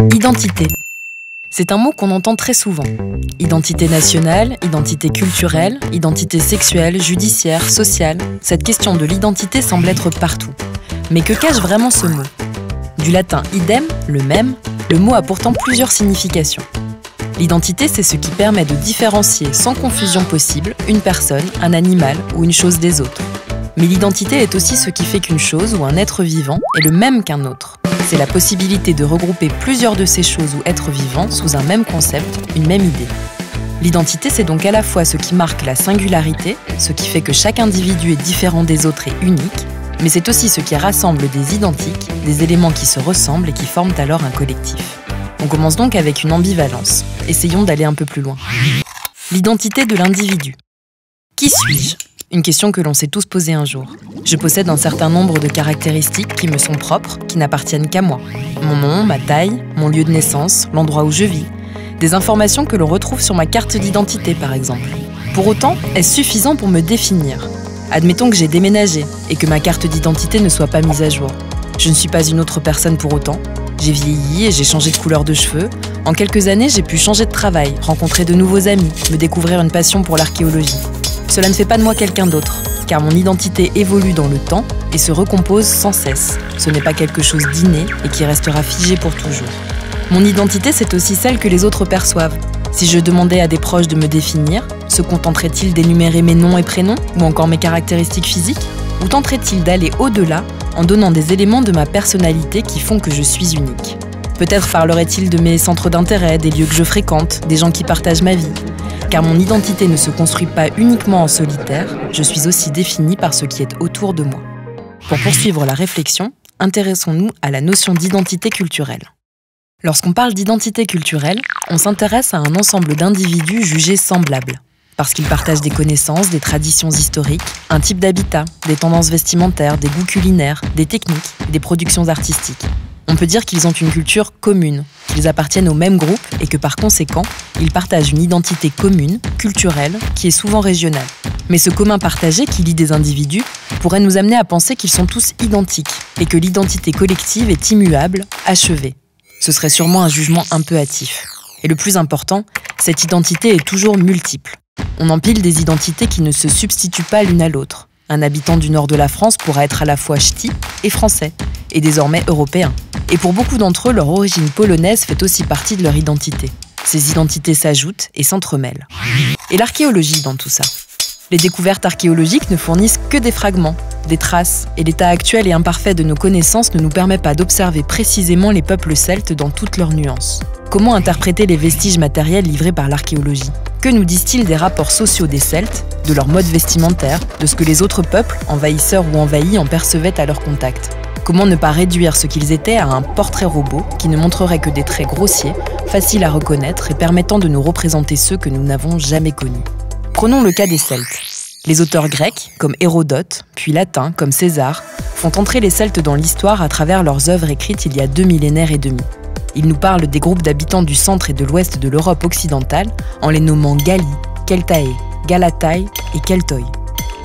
Identité. C'est un mot qu'on entend très souvent. Identité nationale, identité culturelle, identité sexuelle, judiciaire, sociale. Cette question de l'identité semble être partout. Mais que cache vraiment ce mot? Du latin idem, le même, le mot a pourtant plusieurs significations. L'identité, c'est ce qui permet de différencier sans confusion possible une personne, un animal ou une chose des autres. Mais l'identité est aussi ce qui fait qu'une chose ou un être vivant est le même qu'un autre. C'est la possibilité de regrouper plusieurs de ces choses ou êtres vivants sous un même concept, une même idée. L'identité, c'est donc à la fois ce qui marque la singularité, ce qui fait que chaque individu est différent des autres et unique, mais c'est aussi ce qui rassemble des identiques, des éléments qui se ressemblent et qui forment alors un collectif. On commence donc avec une ambivalence. Essayons d'aller un peu plus loin. L'identité de l'individu. Qui suis-je ? Une question que l'on s'est tous posée un jour. Je possède un certain nombre de caractéristiques qui me sont propres, qui n'appartiennent qu'à moi. Mon nom, ma taille, mon lieu de naissance, l'endroit où je vis. Des informations que l'on retrouve sur ma carte d'identité, par exemple. Pour autant, est-ce suffisant pour me définir ? Admettons que j'ai déménagé et que ma carte d'identité ne soit pas mise à jour. Je ne suis pas une autre personne pour autant. J'ai vieilli et j'ai changé de couleur de cheveux. En quelques années, j'ai pu changer de travail, rencontrer de nouveaux amis, me découvrir une passion pour l'archéologie. Cela ne fait pas de moi quelqu'un d'autre, car mon identité évolue dans le temps et se recompose sans cesse. Ce n'est pas quelque chose d'inné et qui restera figé pour toujours. Mon identité, c'est aussi celle que les autres perçoivent. Si je demandais à des proches de me définir, se contenteraient-ils d'énumérer mes noms et prénoms, ou encore mes caractéristiques physiques, ou tenteraient-ils d'aller au-delà en donnant des éléments de ma personnalité qui font que je suis unique? Peut-être parleraient-ils de mes centres d'intérêt, des lieux que je fréquente, des gens qui partagent ma vie. Car mon identité ne se construit pas uniquement en solitaire, je suis aussi définie par ce qui est autour de moi. Pour poursuivre la réflexion, intéressons-nous à la notion d'identité culturelle. Lorsqu'on parle d'identité culturelle, on s'intéresse à un ensemble d'individus jugés semblables. Parce qu'ils partagent des connaissances, des traditions historiques, un type d'habitat, des tendances vestimentaires, des goûts culinaires, des techniques et des productions artistiques. On peut dire qu'ils ont une culture commune, qu'ils appartiennent au même groupe et que par conséquent, ils partagent une identité commune, culturelle, qui est souvent régionale. Mais ce commun partagé qui lie des individus pourrait nous amener à penser qu'ils sont tous identiques et que l'identité collective est immuable, achevée. Ce serait sûrement un jugement un peu hâtif. Et le plus important, cette identité est toujours multiple. On empile des identités qui ne se substituent pas l'une à l'autre. Un habitant du nord de la France pourra être à la fois ch'ti et français, et désormais européen. Et pour beaucoup d'entre eux, leur origine polonaise fait aussi partie de leur identité. Ces identités s'ajoutent et s'entremêlent. Et l'archéologie dans tout ça? Les découvertes archéologiques ne fournissent que des fragments, des traces, et l'état actuel et imparfait de nos connaissances ne nous permet pas d'observer précisément les peuples celtes dans toutes leurs nuances. Comment interpréter les vestiges matériels livrés par l'archéologie? Que nous disent-ils des rapports sociaux des Celtes, de leur mode vestimentaire, de ce que les autres peuples, envahisseurs ou envahis, en percevaient à leur contact? Comment ne pas réduire ce qu'ils étaient à un portrait robot qui ne montrerait que des traits grossiers, faciles à reconnaître et permettant de nous représenter ceux que nous n'avons jamais connus? Prenons le cas des Celtes. Les auteurs grecs, comme Hérodote, puis latins, comme César, font entrer les Celtes dans l'histoire à travers leurs œuvres écrites il y a 2 millénaires et demi. Ils nous parlent des groupes d'habitants du centre et de l'ouest de l'Europe occidentale en les nommant Galli, Keltae, Galatae et Keltoi.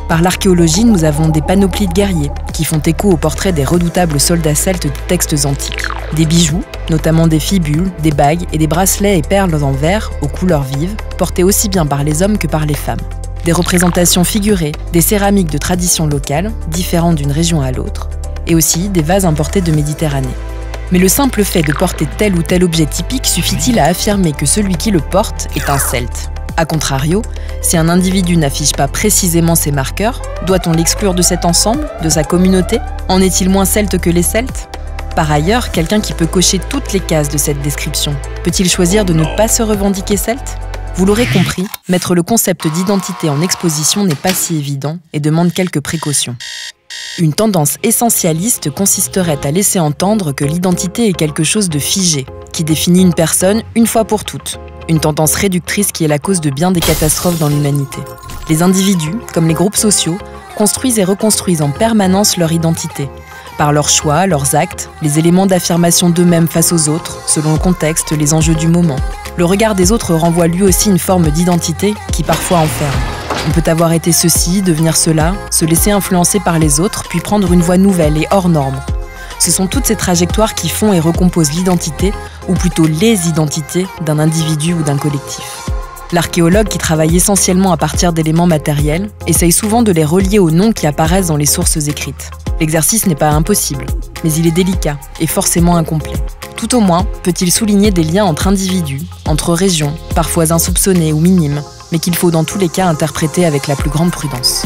Par l'archéologie, nous avons des panoplies de guerriers qui font écho aux portraits des redoutables soldats celtes de textes antiques. Des bijoux, notamment des fibules, des bagues et des bracelets et perles en verre aux couleurs vives, portés aussi bien par les hommes que par les femmes. Des représentations figurées, des céramiques de tradition locale, différentes d'une région à l'autre, et aussi des vases importés de Méditerranée. Mais le simple fait de porter tel ou tel objet typique suffit-il à affirmer que celui qui le porte est un Celte? A contrario, si un individu n'affiche pas précisément ses marqueurs, doit-on l'exclure de cet ensemble, de sa communauté? En est-il moins celte que les Celtes? Par ailleurs, quelqu'un qui peut cocher toutes les cases de cette description, peut-il choisir de ne pas se revendiquer celte? Vous l'aurez compris, mettre le concept d'identité en exposition n'est pas si évident et demande quelques précautions. Une tendance essentialiste consisterait à laisser entendre que l'identité est quelque chose de figé, qui définit une personne une fois pour toutes. Une tendance réductrice qui est la cause de bien des catastrophes dans l'humanité. Les individus, comme les groupes sociaux, construisent et reconstruisent en permanence leur identité, par leurs choix, leurs actes, les éléments d'affirmation d'eux-mêmes face aux autres, selon le contexte, les enjeux du moment. Le regard des autres renvoie lui aussi une forme d'identité qui parfois enferme. On peut avoir été ceci, devenir cela, se laisser influencer par les autres, puis prendre une voie nouvelle et hors norme. Ce sont toutes ces trajectoires qui font et recomposent l'identité, ou plutôt les identités, d'un individu ou d'un collectif. L'archéologue, qui travaille essentiellement à partir d'éléments matériels, essaye souvent de les relier aux noms qui apparaissent dans les sources écrites. L'exercice n'est pas impossible, mais il est délicat et forcément incomplet. Tout au moins, peut-il souligner des liens entre individus, entre régions, parfois insoupçonnés ou minimes, mais qu'il faut dans tous les cas interpréter avec la plus grande prudence.